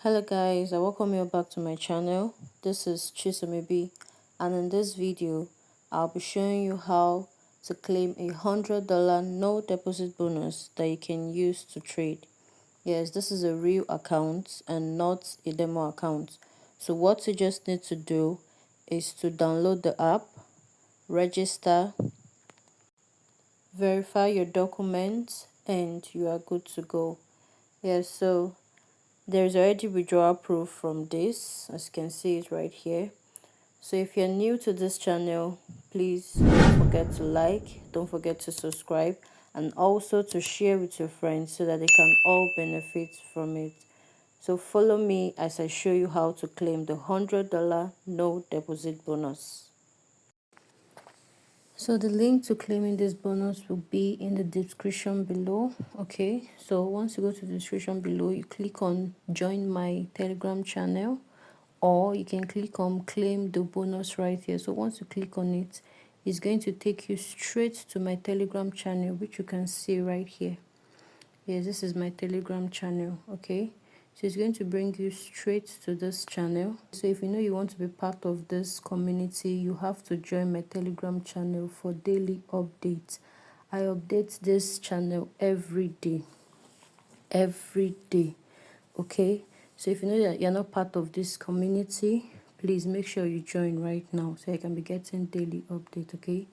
Hello guys, I welcome you back to my channel. This is Chisomebi, and in this video I'll be showing you how to claim $100 no deposit bonus that you can use to trade. Yes, this is a real account and not a demo account. So what you just need to do is to download the app, register, verify your documents, and you are good to go. Yes, so there's already withdrawal proof from this, as you can see it right here. So if you're new to this channel, please don't forget to like, don't forget to subscribe, and also to share with your friends so that they can all benefit from it. So follow me as I show you how to claim the $100 no deposit bonus. So the link to claiming this bonus will be in the description below. Okay, so once you go to the description below, you click on join my Telegram channel, or you can click on claim the bonus right here. So once you click on it, it's going to take you straight to my Telegram channel, which you can see right here. Yes, this is my Telegram channel. Okay, so it's going to bring you straight to this channel. So if you know you want to be part of this community, you have to join my Telegram channel for daily updates. I update this channel every day. Okay, so if you know that you're not part of this community, please make sure you join right now so you can be getting daily update.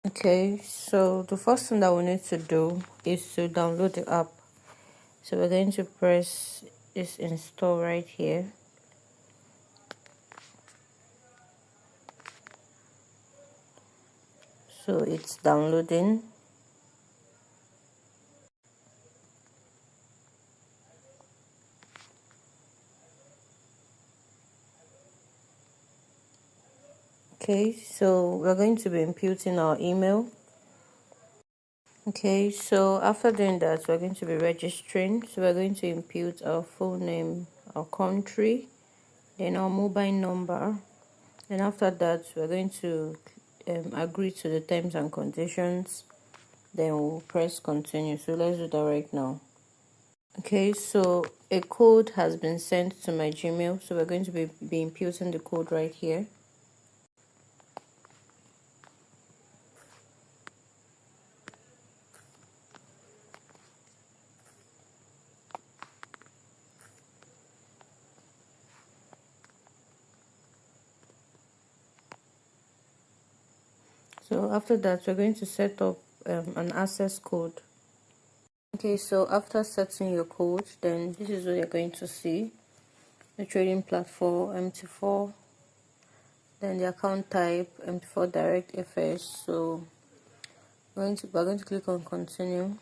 Okay, so the first thing that we need to do is to download the app. So we're going to press this install right here. So it's downloading. Okay, so we're going to be inputting our email. Okay, so after doing that, we're going to be registering. So we're going to input our full name, our country, then our mobile number. And after that, we're going to agree to the terms and conditions. Then we'll press continue. So let's do that right now. Okay, so a code has been sent to my Gmail. So we're going to be inputting the code right here. So after that, we're going to set up an access code. Okay, so after setting your code, then this is what you're going to see. The trading platform, MT4, then the account type, MT4 Direct FS. So we're going to click on continue.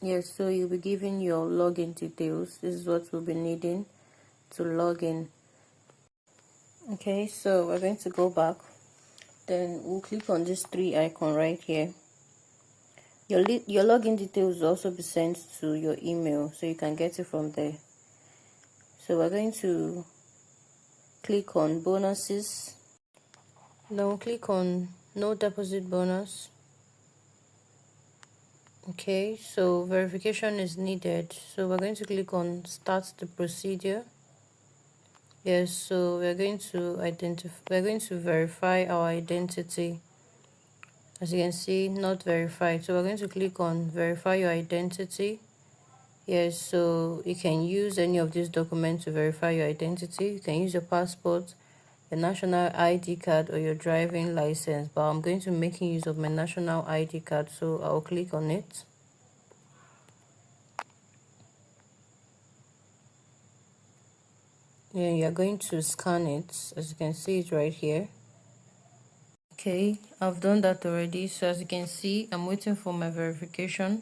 Yes, so you'll be giving your login details. This is what we'll be needing to log in. Okay, so we're going to go back. Then we'll click on this three icon right here. Your login details will also be sent to your email, so you can get it from there. So we're going to click on bonuses. Then we'll click on no deposit bonus. Okay, so verification is needed. So we're going to click on start the procedure. Yes, so we're going to verify our identity. As you can see, not verified. So we're going to click on verify your identity. Yes, so you can use any of these documents to verify your identity. You can use your passport, your national ID card, or your driving license. But I'm going to be making use of my national ID card, so I'll click on it. Then you're going to scan it. As you can see it right here. Okay, I've done that already. So as you can see, I'm waiting for my verification.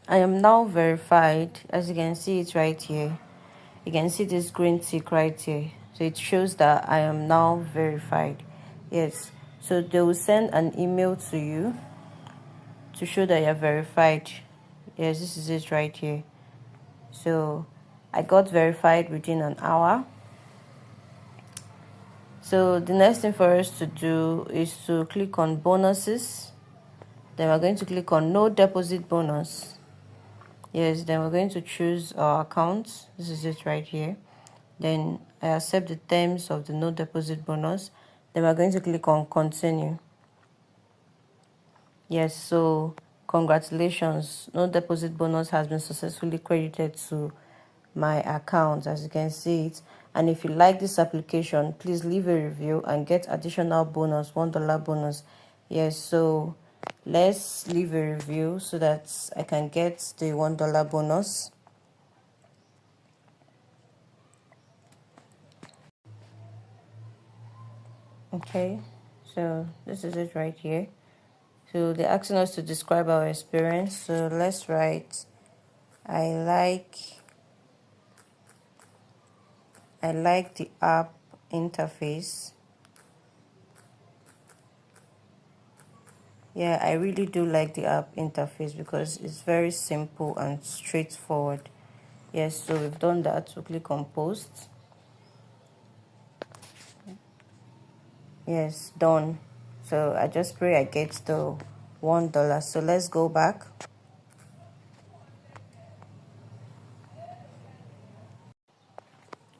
I am now verified. As you can see it right here. You can see this green tick right here. So it shows that I am now verified. Yes, so they will send an email to you to show that you're verified. Yes, this is it right here. So I got verified within an hour. So the next thing for us to do is to click on bonuses. Then we're going to click on no deposit bonus. Yes, then we're going to choose our account. This is it right here. Then I accept the terms of the no deposit bonus. Then we're going to click on continue. Yes, so congratulations, no deposit bonus has been successfully credited to my account, as you can see it. And if you like this application, please leave a review and get additional bonus, $1 bonus. Yes, so let's leave a review so that I can get the $1 bonus. Okay, so this is it right here. So they're asking us to describe our experience. So let's write, I like the app interface. Yeah, I really do like the app interface because it's very simple and straightforward. Yes, so we've done that. So click on post. Yes, done. So I just pray I get the $1. So let's go back.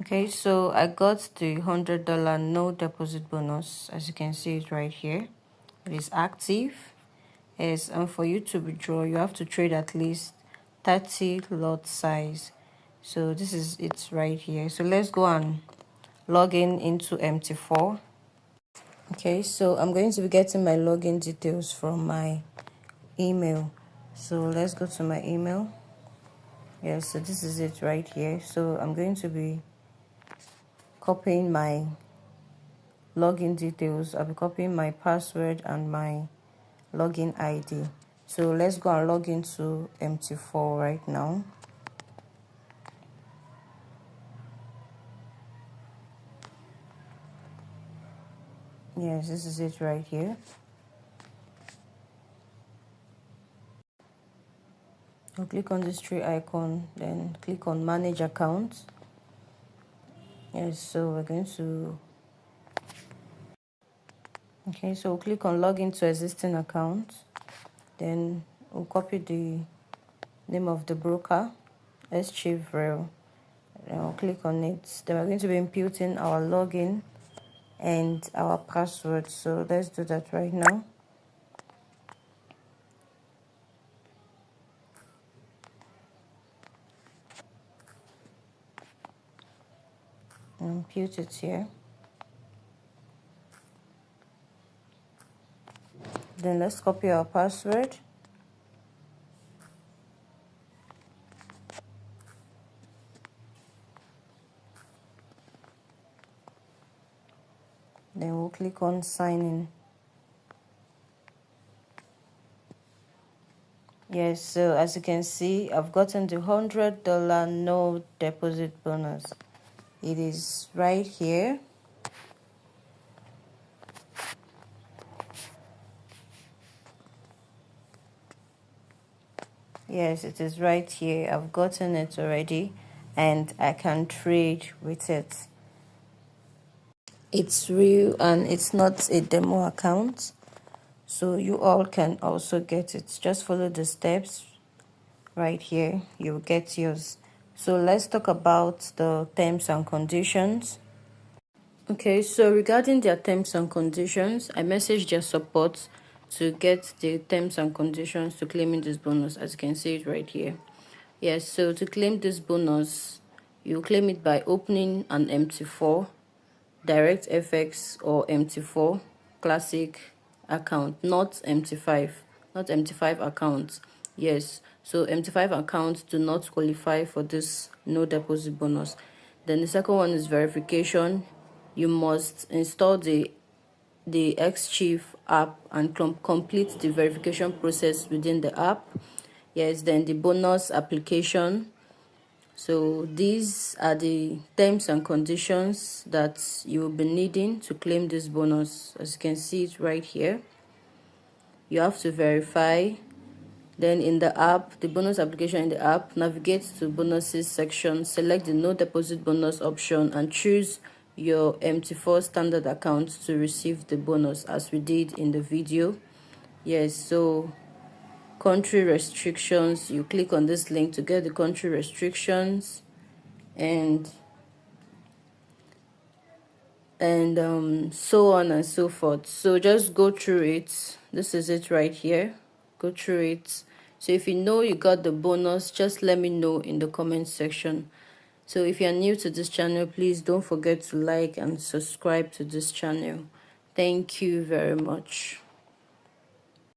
Okay, so I got the $100 no deposit bonus. As you can see it right here, it is active. Yes, and for you to withdraw, you have to trade at least 30 lot size. So this is it right here. So let's go and log in into MT4. Okay, so I'm going to be getting my login details from my email. So let's go to my email. Yes, so this is it right here. So I'm going to be copying my login details. I'll be copying my password and my login ID. So let's go and log into MT4 right now. Yes, this is it right here. I'll click on this three icon, then click on manage account. Yes, so we're going to, okay, so we'll click on login to existing account. Then we'll copy the name of the broker, Withdrawal. Then I'll click on it. Then we're going to be imputing our login and our password. So let's do that right now. Impute it here. Then let's copy our password. Then we'll click on sign in. Yes, so as you can see, I've gotten the $100 no deposit bonus. It is right here. Yes, it is right here. I've gotten it already and I can trade with it. It's real and it's not a demo account. So you all can also get it. Just follow the steps right here. You'll get yours. So let's talk about the terms and conditions. Okay, so regarding their terms and conditions, I messaged their support to get the terms and conditions to claiming this bonus, as you can see it right here. Yes, so to claim this bonus, you claim it by opening an MT4, Direct FX or MT4 Classic account, not MT5 accounts. Yes, so MT5 accounts do not qualify for this no deposit bonus. Then the second one is verification. You must install the XChief app and complete the verification process within the app. Yes, then the bonus application. So these are the terms and conditions that you will be needing to claim this bonus. As you can see it right here, you have to verify. Then in the app, the bonus application in the app, navigate to bonuses section, select the no deposit bonus option and choose your MT4 standard account to receive the bonus, as we did in the video. Yes, so country restrictions. You click on this link to get the country restrictions, and so on and so forth. So just go through it. This is it right here. Go through it. So if you know you got the bonus, just let me know in the comment section. So if you're new to this channel, please don't forget to like and subscribe to this channel. Thank you very much.